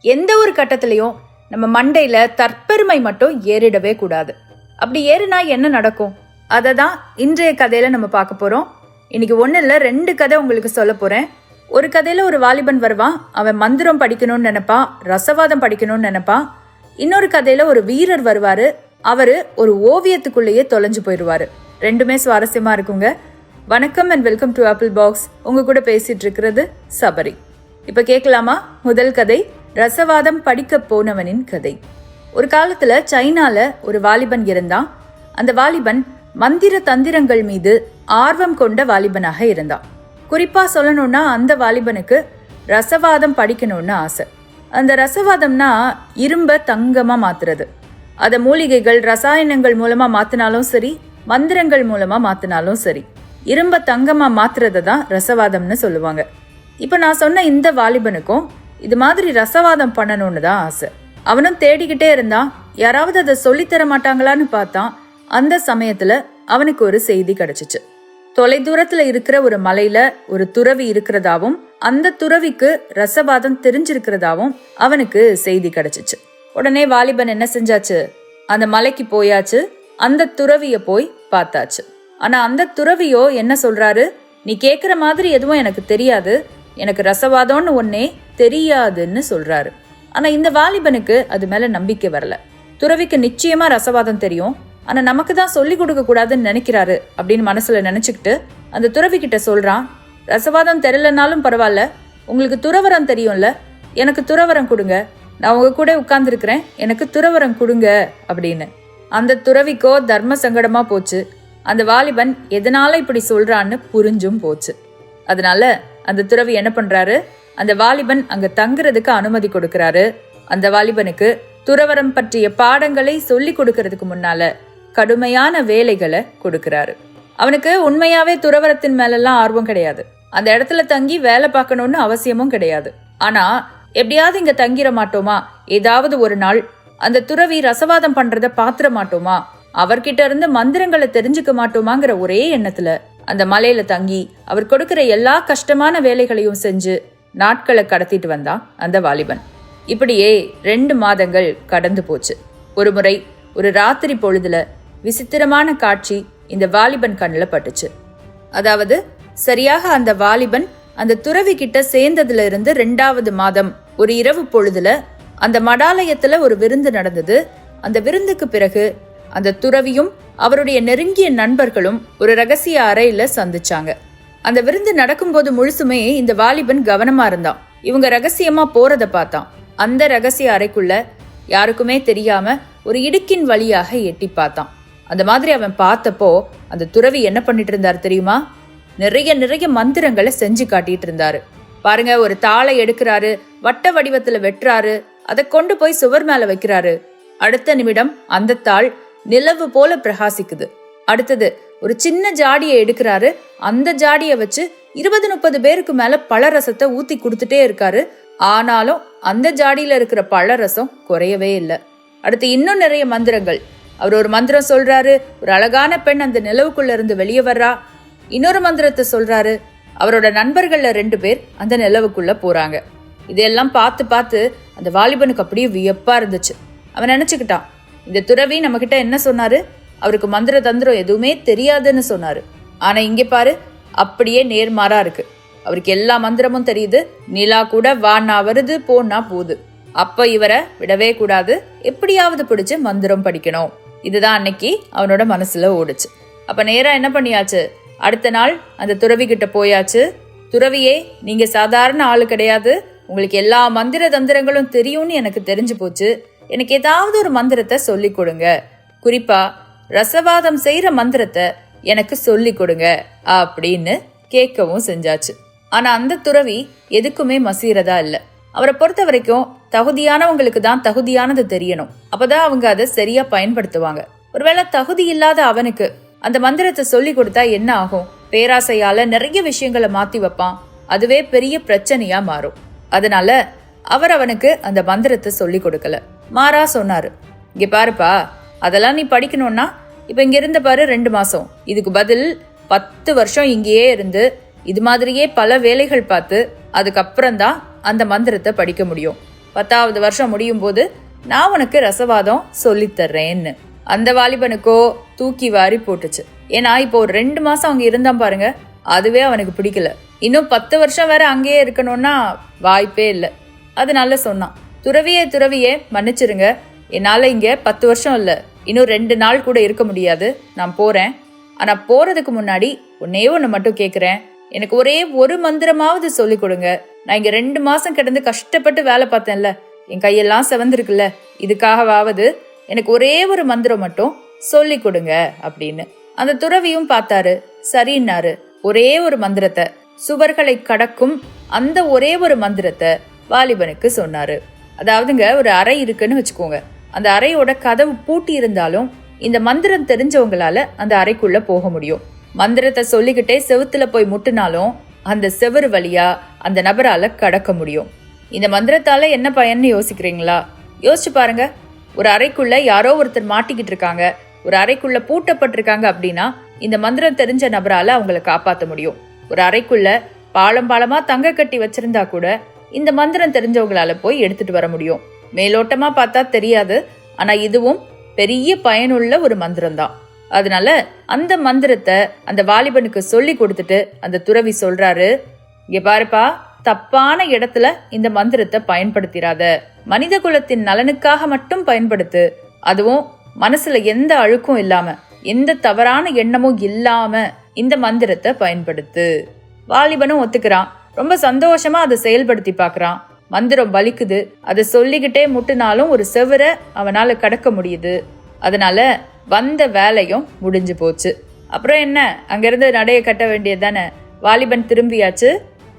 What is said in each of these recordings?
எந்த ஒரு கட்டத்திலையும் நம்ம மண்டையில தற்பெருமை மட்டும் ஏறிடவே கூடாது. அப்படி ஏறினா என்ன நடக்கும்? அதை தான் இன்றைய கதையில நம்ம பார்க்க போறோம். இன்னைக்கு 1 இல்ல 2 கதை உங்களுக்கு சொல்ல போறேன். ஒரு கதையில ஒரு வாலிபன் வருவான். அவன் மந்திரம் படிக்கணும்னு நினைப்பான், ரசவாதம் படிக்கணும்னு நினைப்பான். இன்னொரு கதையில ஒரு வீரர் வருவாரு. அவரு ஒரு ஓவியத்துக்குள்ளேயே தொலைஞ்சு போயிடுவாரு. ரெண்டுமே சுவாரஸ்யமா இருக்குங்க. வணக்கம் and welcome to apple box. உங்க கூட பேசிட்டு இருக்கிறது சபரி. இப்ப கேட்கலாமா? முதல் கதை, ரசவாதம் படிக்க போனவனின் கதை. ஒரு காலத்துல சைனால ஒரு வாலிபன் இருந்தான். அந்த வாலிபன் மந்திர தந்திரங்கள் மீது ஆர்வம் கொண்ட வாலிபனாக இருந்தான். குறிப்பா சொல்லணும்னா அந்த வாலிபனுக்கு ரசவாதம் படிக்கணும்னு ஆசை. அந்த ரசவாதம்னா இரும்ப தங்கமா மாத்துறது. அதை மூலிகைகள் ரசாயனங்கள் மூலமா மாத்தினாலும் சரி, மந்திரங்கள் மூலமா மாத்தினாலும் சரி, இரும்ப தங்கமா மாத்துறதை தான் ரசவாதம்னு சொல்லுவாங்க. இப்ப நான் சொன்ன இந்த வாலிபனுக்கும் இது மாதிரி ரசவாதம் பண்ணணும்னு தான் ஆசை. அவனும் தேடிக்கிட்டே இருந்தான். யாராவது அதை சொல்லித்தர மாட்டாங்களான்னு பார்த்தான். அந்த சமயத்துல அவனுக்கு ஒரு செய்தி கிடைச்சிச்சு. தொலை தூரத்துல இருக்கிற ஒரு மலையில ஒரு துறவி இருக்கிறதாவும், அந்த துறவிக்கு ரசவாதம் தெரிஞ்சிருக்கிறதாவும் அவனுக்கு செய்தி கிடைச்சிச்சு. உடனே வாலிபன் என்ன செஞ்சாச்சு? அந்த மலைக்கு போயாச்சு. அந்த துறவிய போய் பார்த்தாச்சு. ஆனா அந்த துறவியோ என்ன சொல்றாரு? நீ கேக்குற மாதிரி எதுவும் எனக்கு தெரியாது, எனக்கு ரசவாதம்னு ஒன்னே தெரியாதுன்னு சொல்றாரு. ஆனா இந்த வாலிபனுக்கு அது மேல நம்பிக்கை வரல. துறவிக்கு நிச்சயமா ரசவாதம் தெரியும், ஆனா நமக்கு தான் சொல்லி கொடுக்க கூடாதுன்னு நினைக்கிறாரு அப்படின்னு மனசுல நினைச்சுக்கிட்டு அந்த துறவி கிட்ட சொல்றான், ரசவாதம் தெரியலனாலும் பரவாயில்ல, உங்களுக்கு துறவரம் தெரியும்ல, எனக்கு துறவரம் கொடுங்க, நான் உங்க கூட உட்கார்ந்துருக்கிறேன், எனக்கு துறவரம் கொடுங்க அப்படின்னு. அந்த துறவிக்கோ தர்ம சங்கடமா போச்சு. அந்த வாலிபன் எதனால இப்படி சொல்றான்னு புரிஞ்சும் போச்சு. அதனால அந்த துறவி என்ன பண்றாரு? அந்த வாலிபன் அங்க தங்குறதுக்கு அனுமதி கொடுக்கறாரு. அந்த வாலிபனுக்கு துறவரம் பற்றிய பாடங்களை சொல்லி கொடுக்கறதுக்கு முன்னால கடுமையான வேலைகளை கொடுக்கறாரு. அவனுக்கு உண்மையாவே துறவரத்தின் மேலெல்லாம் ஆர்வம் கிடையாது. அந்த இடத்துல தங்கி வேலை பார்க்கணும்னு அவசியமும் கிடையாது. ஆனா எப்படியாவது இங்க தங்கிட மாட்டோமா, ஏதாவது ஒரு நாள் அந்த துறவி ரசவாதம் பண்றத பாத்திர மாட்டோமா, அவர்கிட்ட இருந்து மந்திரங்களை தெரிஞ்சுக்க மாட்டோமாங்கிற ஒரே எண்ணத்துல அந்த மலையில தங்கி அவர் கொடுக்கிற எல்லா கஷ்டமான வேலைகளையும் செஞ்சு நாட்களை கடத்திட்டு வந்தான் அந்த வாலிபன். இப்படியே 2 மாதங்கள் கடந்து போச்சு. ஒரு முறை ஒரு ராத்திரி பொழுதுல விசித்திரமான காட்சி இந்த வாலிபன் கண்ணுல பட்டுச்சு. அதாவது சரியாக அந்த வாலிபன் அந்த துறவி கிட்ட சேர்ந்ததுல இருந்து 2வது மாதம் ஒரு இரவு பொழுதுல அந்த மடாலயத்துல ஒரு விருந்து நடந்தது. அந்த விருந்துக்கு பிறகு அந்த துறவியும் அவருடைய நெருங்கிய நண்பர்களும் ஒரு ரகசிய அறையில சந்திச்சாங்க. அந்த விருந்து நடக்கும்போது முழுசுமே இந்த வாலிபன் கவனமா இருந்தான். இவங்க ரகசியமா போறத பார்த்தான். அந்த ரகசிய அறைக்குள்ள யாருக்குமே தெரியாம ஒரு இடுக்கின் வழியாக எட்டி பார்த்தான். அந்த மாதிரி அவன் பார்த்தப்போ அந்த துறவி என்ன பண்ணிட்டு இருந்தாரு தெரியுமா? நிறைய மந்திரங்களை செஞ்சு காட்டிட்டு இருந்தாரு. பாருங்க, ஒரு தாளை எடுக்கிறாரு, வட்ட வடிவத்துல வெட்டுறாரு, அதை கொண்டு போய் சுவர் மேல வைக்கிறாரு. அடுத்த நிமிடம் அந்த தாள் நிலவு போல பிரகாசிக்குது. அடுத்தது ஒரு சின்ன ஜாடியை எடுக்கிறாரு, அந்த ஜாடியை வச்சு 20-30 பேருக்கு மேல பழரசத்தை ஊத்தி கொடுத்துட்டே இருக்காரு. ஆனாலும் அந்த ஜாடியில இருக்கிற பழரசம் குறையவே இல்லை. அடுத்து இன்னும் நிறைய மந்திரங்கள். அவர் ஒரு மந்திரம் சொல்றாரு, ஒரு அழகான பெண் அந்த நிலவுக்குள்ள இருந்து வெளியே வர்றா. இன்னொரு மந்திரத்தை சொல்றாரு, அவரோட நண்பர்கள்ல 2 பேர் அந்த நிலவுக்குள்ள போறாங்க. இதெல்லாம் பார்த்து அந்த வாலிபனுக்கு அப்படியே வியப்பா இருந்துச்சு. அவன் நினைச்சுக்கிட்டான், இந்த துறவி நம்ம கிட்ட என்ன சொன்னாரு? அவருக்கு மந்திர தந்திரம் எதுவுமே தெரியாதுன்னு சொன்னாரு. ஆனா இங்க பாரு, அப்படியே நேர்மாறா இருக்கு. அவருக்கு எல்லா மந்திரமும் தெரியுது. நிலா கூட வானா வருது, போனா போகுது. அப்ப இவரை விடவே கூடாது, எப்படியாவது பிடிச்சு மந்திரம் படிக்கணும். இதுதான் அன்னைக்கு அவனோட மனசுல ஓடுச்சு. அப்ப நேரா என்ன பண்ணியாச்சு? அடுத்த நாள் அந்த துறவி கிட்ட போயாச்சு. துறவியே, நீங்க சாதாரண ஆளு கிடையாது, உங்களுக்கு எல்லா மந்திர தந்திரங்களும் தெரியும்னு எனக்கு தெரிஞ்சு போச்சு. எனக்கு ஏதாவது ஒரு மந்திரத்தை சொல்லி கொடுங்க, குறிப்பா ரசவாதம் செய்யற மந்திரத்தை எனக்கு சொல்லி கொடுங்க அப்படின்னு கேட்கவும் செஞ்சாச்சு. ஆனா அந்த துறவி எதுக்குமே மசீரதா இல்ல. அவரை பொறுத்த வரைக்கும் தகுதியானவங்களுக்கு தான் தகுதியானது தெரியணும், அப்பதான் அவங்க அதை சரியா பயன்படுத்துவாங்க. ஒருவேளை தகுதி இல்லாத அவனுக்கு அந்த மந்திரத்தை சொல்லி கொடுத்தா என்ன ஆகும்? பேராசையால நிறைய விஷயங்களை மாத்தி வைப்பான். அதுவே பெரிய பிரச்சனையா மாறும். அதனால அவர் அவனுக்கு அந்த மந்திரத்தை சொல்லி கொடுக்கல. மாறா சொன்னாரு, இங்க பாருப்பா, அதெல்லாம் நீ படிக்கணும்னா இப்ப இங்க இருந்த பாரு 2 மாசம், இதுக்கு பதில் 10 வருஷம் இங்கேயே இருந்து இது மாதிரியே பல வேலைகள் பார்த்து அதுக்கப்புறம் தான் அந்த மந்திரத்தை படிக்க முடியும். 10வது வருஷம் முடியும் போது நான் உனக்கு ரசவாதம் சொல்லித்தர்றேன்னு. அந்த வாலிபனுக்கோ தூக்கி வாரி போட்டுச்சு. ஏன்னா இப்போ ஒரு 2 மாசம் அவங்க இருந்தான் பாருங்க, அதுவே அவனுக்கு பிடிக்கல. இன்னும் 10 வருஷம் வேற அங்கேயே இருக்கணும்னா வாய்ப்பே இல்லை. அதனால சொன்னான், துறவியே மன்னிச்சிருங்க, என்னால இங்க 10 வருஷம் இல்ல, இன்னும் 2 நாள் கூட இருக்க முடியாது, நான் போறேன். ஆனா போறதுக்கு முன்னாடி ஒன்னே ஒண்ணு மட்டும் கேக்குறேன், எனக்கு ஒரே ஒரு மந்திரமாவது சொல்லி கொடுங்க. நான் இங்க 2 மாசம் கிடந்து கஷ்டப்பட்டு வேலை பார்த்தேன்ல, என் கையெல்லாம் செவந்திருக்குல்ல, இதுக்காகவாவது எனக்கு ஒரே ஒரு மந்திரம் மட்டும் சொல்லி கொடுங்க அப்படின்னு. அந்த துறவியும் பார்த்தாரு, சரின்னாரு. ஒரே ஒரு மந்திரத்தை, சுவர்களை கடக்கும் அந்த ஒரே ஒரு மந்திரத்தை வாலிபனுக்கு சொன்னாரு. அதாவதுங்க, ஒரு அறை இருக்குன்னு வச்சுக்கோங்க. அந்த அறையோட கதவு பூட்டி இருந்தாலும் இந்த மந்திரம் தெரிஞ்சவங்களால அந்த அறைக்குள்ள போக முடியும். மந்திரத்தை சொல்லிக்கிட்டே செவுத்துல போய் முட்டினாலும் அந்த செவரு வழியா அந்த நபரால கடக்க முடியும். இந்த மந்திரத்தால என்ன பயன்னு யோசிக்கிறீங்களா? யோசிச்சு பாருங்க. ஒரு அறைக்குள்ள யாரோ ஒருத்தர் மாட்டிக்கிட்டு இருக்காங்க, ஒரு அறைக்குள்ள பூட்டப்பட்டிருக்காங்க அப்படின்னா இந்த மந்திரம் தெரிஞ்ச நபரால அவங்கள காப்பாற்ற முடியும். ஒரு அறைக்குள்ள பாலமா தங்க கட்டி வச்சிருந்தா கூட இந்த மந்திரம் தெரிஞ்சவங்களால போய் எடுத்துட்டு வர முடியும். மேலோட்டமா பார்த்தா தெரியாது, ஆனா இதுவும் பெரிய பயனுள்ள ஒரு மந்திரம் தான். அதனால அந்த மந்திரத்தை அந்த வாலிபனுக்கு சொல்லி கொடுத்துட்டு அந்த துறவி சொல்றாரு, இங்க பாருப்பா, தப்பான இடத்துல இந்த மந்திரத்தை பயன்படுத்திராத, மனித குலத்தின் நலனுக்காக மட்டும் பயன்படுத்து. அதுவும் மனசுல எந்த அழுக்கும் இல்லாம, எந்த தவறான எண்ணமும் இல்லாம இந்த மந்திரத்தை பயன்படுத்து. வாலிபனும் ஒத்துக்கிறான். ரொம்ப சந்தோஷமா அதை செயல்படுத்தி பாக்குறான். மந்திரம் பலிக்குது. அதை சொல்லிக்கிட்டே முட்டினாலும் ஒரு செவரை அவனால கடக்க முடியுது. அதனால வந்த வேலையும் முடிஞ்சு போச்சு. அப்புறம் என்ன, அங்கிருந்து நடைய கட்ட வேண்டியது தானே. வாலிபன் திரும்பியாச்சு.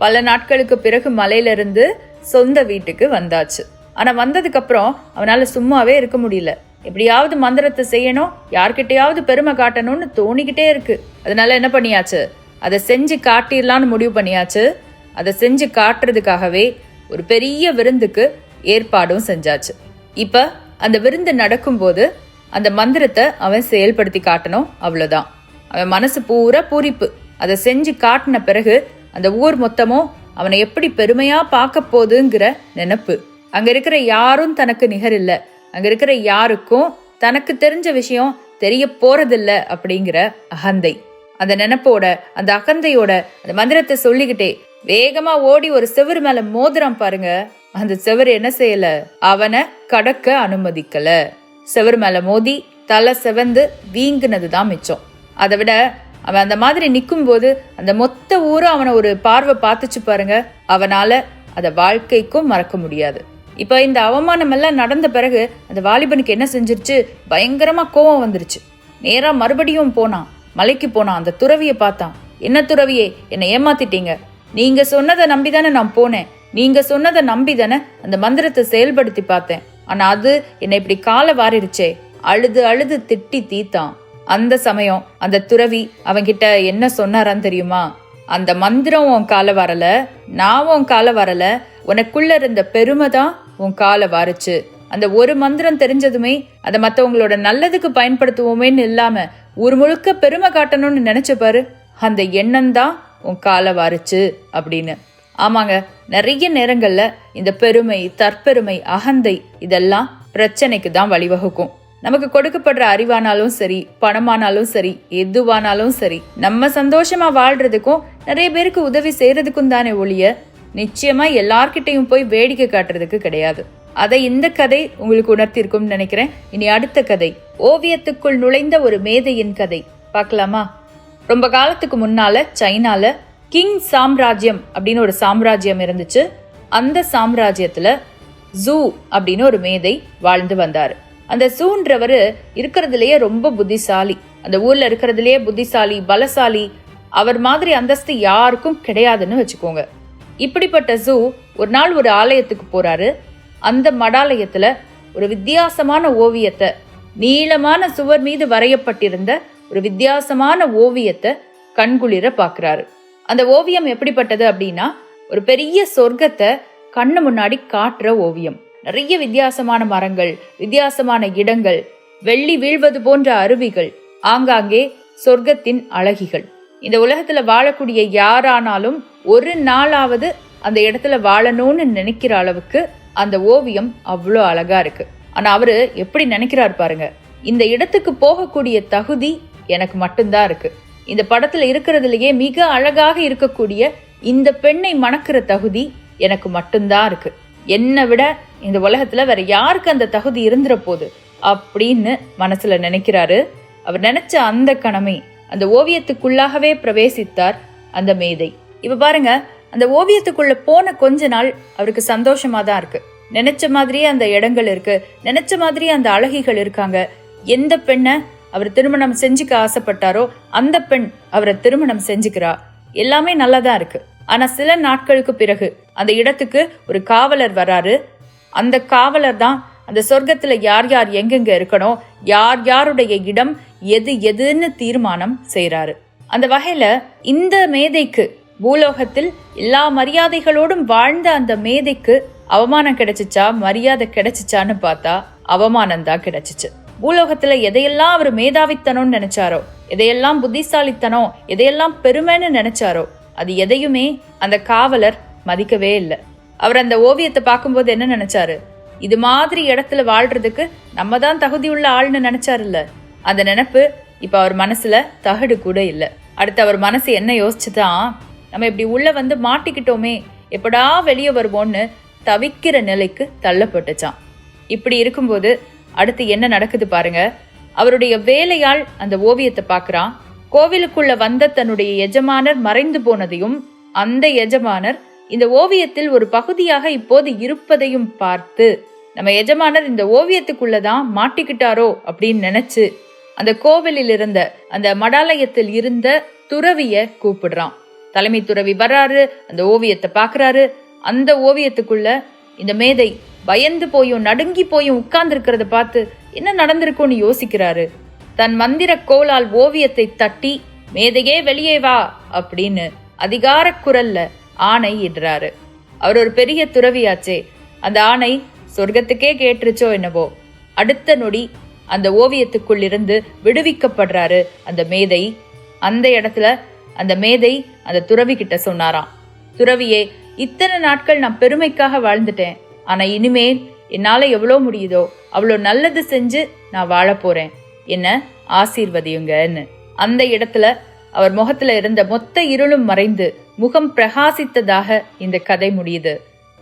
பல நாட்களுக்கு பிறகு மலையில இருந்து சொந்த வீட்டுக்கு வந்தாச்சு. ஆனா வந்ததுக்கு அப்புறம் அவனால சும்மாவே இருக்க முடியல. எப்படியாவது மந்திரத்தை செய்யணும், யார்கிட்டயாவது பெருமை காட்டணும்னு தோணிக்கிட்டே இருக்கு. அதனால என்ன பண்ணியாச்சு, அதை செஞ்சு காட்டிடலான்னு முடிவு பண்ணியாச்சு. அதை செஞ்சு காட்டுறதுக்காகவே ஒரு பெரிய விருந்துக்கு ஏற்பாடும் செஞ்சாச்சு. இப்ப அந்த விருந்து நடக்கும்போது அந்த மந்திரத்தை அவன் செயல்படுத்தி காட்டணும், அவ்வளவுதான். அவன் மனசு பூரா பூரிப்பு. அதை செஞ்சு காட்டின பிறகு அந்த ஊர் மொத்தமும் அவனை எப்படி பெருமையா பார்க்க போகுதுங்கிற நினைப்பு. அங்க இருக்கிற யாரும் தனக்கு நிகர் இல்லை, அங்க இருக்கிற யாருக்கும் தனக்கு தெரிஞ்ச விஷயம் தெரிய போறதில்ல அப்படிங்கிற அகந்தை. அந்த நினைப்போட அந்த அகந்தையோட அந்த மந்திரத்தை சொல்லிக்கிட்டே வேகமா ஓடி ஒரு செவரு மேல மோதிரம் பாருங்க. அந்த செவரு என்ன செய்யல, அவனை கடக்க அனுமதிக்கல. செவரு மேல மோதி தலை செவந்து வீங்குனதுதான் மிச்சம். அதை விட அவன் அந்த மாதிரி நிக்கும் போது அந்த மொத்த ஊரும் அவனை ஒரு பார்வை பார்த்துச்சு பாருங்க. அவனால அதை வாழ்க்கைக்கும் மறக்க முடியாது. இப்ப இந்த அவமானம் எல்லாம் நடந்த பிறகு அந்த வாலிபனுக்கு என்ன செஞ்சிருச்சு, பயங்கரமா கோவம் வந்துருச்சு. நேரா மறுபடியும் போனான், மலைக்கு போனான். அந்த துறவியை பார்த்தான். என்ன துறவியே, என்னை ஏமாத்திட்டீங்க, நீங்க சொன்னதை நம்பிதானே நான் போனேன், நீங்க சொன்னதை நம்பிதானே அந்த மந்திரத்தை செயல்படுத்தி பார்த்தேன், ஆனா அது என்னை இப்படி காலை வாரிருச்சே. அழுது அழுது திட்டி தீத்தான். அந்த சமயம் அந்த துறவி அவன்கிட்ட என்ன சொன்னாரான்னு தெரியுமா? அந்த மந்திரம் உன் காலை வரல, நான் உன் காலை வரல, உனக்குள்ள இருந்த பெருமை தான் உன் காலை வாரிச்சு. அந்த ஒரு மந்திரம் தெரிஞ்சதுமே அதை மற்றவங்களோட நல்லதுக்கு பயன்படுத்துவோமேன்னு இல்லாம ஊர் முழுக்க பெருமை காட்டணும்னு நினைச்ச பாரு, அந்த எண்ணம் தான் உன் காலை வாரிச்சு அப்படின்னு. ஆமாங்க, நிறைய நேரங்கள்ல இந்த பெருமை, தற்பெருமை, அகந்தை இதெல்லாம் பிரச்சனைக்கு தான் வழிவகுக்கும். நமக்கு கொடுக்கப்படுற அறிவானாலும் சரி, பணமானாலும் சரி, எதுவானாலும் சரி, நம்ம சந்தோஷமா வாழ்றதுக்கும் நிறைய பேருக்கு உதவி செய்யறதுக்கும் தானே ஒழிய நிச்சயமா எல்லார்கிட்டையும் போய் வேடிக்கை காட்டுறதுக்கு கிடையாது. அதை இந்த கதை உங்களுக்கு உணர்த்திருக்கும்னு நினைக்கிறேன். இனி அடுத்த கதை, ஓவியத்துக்குள் நுழைந்த ஒரு மேதையின் கதை பார்க்கலாமா? ரொம்ப காலத்துக்கு முன்னால சைனால கிங் சாம்ராஜ்யம் அப்படின்னு ஒரு சாம்ராஜ்யம் இருந்துச்சு. அந்த சாம்ராஜ்யத்துல ஜூ அப்படின்னு ஒரு மேதை வாழ்ந்து வந்தாரு. அந்த ஜூன்றவரு இருக்கிறதுலயே ரொம்ப புத்திசாலி. அந்த ஊர்ல இருக்கிறதுலயே புத்திசாலி, பலசாலி. அவர் மாதிரி அந்தஸ்து யாருக்கும் கிடையாதுன்னு வச்சுக்கோங்க. இப்படிப்பட்ட ஜூ ஒரு நாள் ஒரு ஆலயத்துக்கு போறாரு. அந்த மடாலயத்துல ஒரு வித்தியாசமான ஓவியத்தை, நீளமான சுவர் மீது வரையப்பட்டிருந்த ஒரு வித்தியாசமான ஓவியத்தை கண்குளிர பாக்குறாரு. அந்த ஓவியம் எப்படிப்பட்டது அப்படின்னா, ஒரு பெரிய சொர்க்கத்தை கண்ணு முன்னாடி காட்டுற ஓவியம். நிறைய வித்தியாசமான மரங்கள், வித்தியாசமான இடங்கள், வெள்ளி வீழ்வது போன்ற அருவிகள், ஆங்காங்கே சொர்க்கத்தின் அழகிகள். இந்த உலகத்துல வாழக்கூடிய யாரானாலும் ஒரு நாளாவது அந்த இடத்துல வாழணும்னு நினைக்கிற அளவுக்கு அந்த ஓவியம் அவ்வளோ அழகா இருக்கு. ஆனா அவரு எப்படி நினைக்கிறார் பாருங்க, இந்த இடத்துக்கு போகக்கூடிய தகுதி எனக்கு மட்டும்தான் இருக்கு. இந்த படத்துல இருக்கிறதுலயே மிக அழகாக இருக்கக்கூடிய இந்த பெண்ணை மணக்கிற தகுதி எனக்கு மட்டும்தான் இருக்கு. என்னை விட இந்த உலகத்துல வேற யாருக்கு அந்த தகுதி இருந்துற போது அப்படின்னு மனசுல நினைக்கிறாரு. அவர் நினைச்ச அந்த கணமே அந்த ஓவியத்துக்குள்ளாகவே பிரவேசித்தார் அந்த மேதை. இப்ப பாருங்க, அந்த ஓவியத்துக்குள்ள போன கொஞ்ச நாள் அவருக்கு சந்தோஷமா தான் இருக்கு. நினைச்ச மாதிரியே அந்த இடங்கள் இருக்கு, நினைச்ச மாதிரியே அந்த அழகிகள் இருக்காங்க. எந்த பெண்ணை அவர் திருமணம் செஞ்சுக்க ஆசைப்பட்டாரோ அந்த பெண் அவரை திருமணம் செஞ்சுக்கிறா. எல்லாமே நல்லாதான் இருக்கு. ஆனா சில நாட்களுக்கு பிறகு அந்த இடத்துக்கு ஒரு காவலர் வராரு. அந்த காவலர் தான் அந்த சொர்க்கத்துல யார் யார் எங்கெங்க இருக்கணும், யார் யாருடைய இடம் எது எதுன்னு தீர்மானம் செய்யறாரு. அந்த வகையில இந்த மேதைக்கு, பூலோகத்தில் எல்லா மரியாதைகளோடும் வாழ்ந்த அந்த மேதைக்கு அவமானம் கிடைச்சிச்சா மரியாதை கிடைச்சிச்சான்னு பார்த்தா அவமானம் தான் கிடைச்சிச்சு. பூலோகத்துல எதையெல்லாம் அவர் மேதாவித்தனம்னு நினைச்சாரோ, எதையெல்லாம் புத்திசாலித்தனம், எதையெல்லாம் பெருமைன்னு நினைச்சாரோ, அது எதையுமே அந்த காவலர் மதிக்கவே இல்லை. அவர் அந்த ஓவியத்தை பார்க்கும்போது என்ன நினைச்சாரு, இது மாதிரி இடத்துல வாழ்றதுக்கு நம்ம தான் தகுதியுள்ள ஆள்னு நினைச்சாரு இல்ல. அந்த நினைப்பு இப்ப அவர் மனசுல தகடு கூட இல்லை. அடுத்து அவர் மனசு என்ன யோசிச்சுதான், நம்ம இப்படி உள்ள வந்து மாட்டிக்கிட்டோமே, எப்படா வெளியே வருவோன்னு தவிக்கிற நிலைக்கு தள்ளப்பட்டுச்சான். இப்படி இருக்கும்போது அடுத்து என்ன நடக்குது பாருங்க. அவருடைய வேலையால் அந்த ஓவியத்தை பார்க்கறான். கோவிலுக்குள்ள வந்த தன்னுடைய எஜமானர் மறைந்து போனதையும், அந்த எஜமானர் இந்த ஓவியத்தில் ஒரு பகுதியாக இப்போது இருப்பதையும் பார்த்து, நம்ம எஜமானர் இந்த ஓவியத்துக்குள்ளதான் மாட்டிக்கிட்டாரோ அப்படின்னு நினைச்சு அந்த கோவிலில் இருந்த அந்த மடாலயத்தில் இருந்த துறவிய கூப்பிடுறான். தலைமை துறவி வர்றாரு, அந்த ஓவியத்தை பாக்குறாரு. அந்த ஓவியத்துக்குள்ள இந்த மேதை பயந்து போயும் நடுங்கி போயும் உட்கார்ந்து இருக்கிறத பார்த்து என்ன நடந்திருக்கும்னு யோசிக்கிறாரு. தன் மந்திர கோலால் ஓவியத்தை தட்டி, மேதையே வெளியே வா அப்படின்னு அதிகார குரல்ல ஆணை இடுறாரு. அவர் ஒரு பெரிய துறவியாச்சே, அந்த ஆணை சொர்க்கத்துக்கே கேட்டுருச்சோ என்னவோ. அடுத்த நொடி அந்த ஓவியத்துக்குள் இருந்து விடுவிக்கப்படுறாரு அந்த மேதை. அந்த இடத்துல அந்த மேதை அந்த துறவி கிட்ட சொன்னாராம், துறவியே, இத்தனை நாட்கள் நான் பெருமைக்காக வாழ்ந்துட்டேன். ஆனா இனிமேல் என்னால எவ்வளோ முடியுதோ அவ்வளோ நல்லது செஞ்சு நான் வாழ போறேன், என்ன ஆசீர்வதியுங்கன்னு. அந்த இடத்துல அவர் முகத்துல இருந்த மொத்த இருளும் மறைந்து முகம் பிரகாசித்ததாக இந்த கதை முடியுது.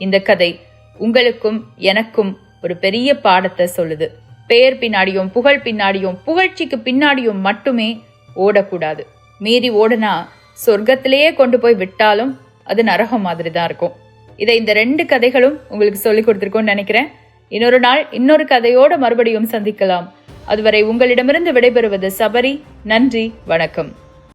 இந்த கதை உங்களுக்கும் எனக்கும் ஒரு பெரிய பாடத்தை சொல்லுது. பெயர் பின்னாடியும் புகழ் பின்னாடியும் புகழ்ச்சிக்கு பின்னாடியும் மட்டுமே ஓடக்கூடாது. மீறி ஓடுனா சொர்க்கத்திலேயே கொண்டு போய் விட்டாலும் அது நரகம் மாதிரி தான் இருக்கும். இதை இந்த 2 கதைகளும் உங்களுக்கு சொல்லி கொடுத்துருக்கோன்னு நினைக்கிறேன். இன்னொரு நாள் இன்னொரு கதையோட மறுபடியும் சந்திக்கலாம். அதுவரை உங்களிடமிருந்து விடைபெறுவது சபரி. நன்றி, வணக்கம்.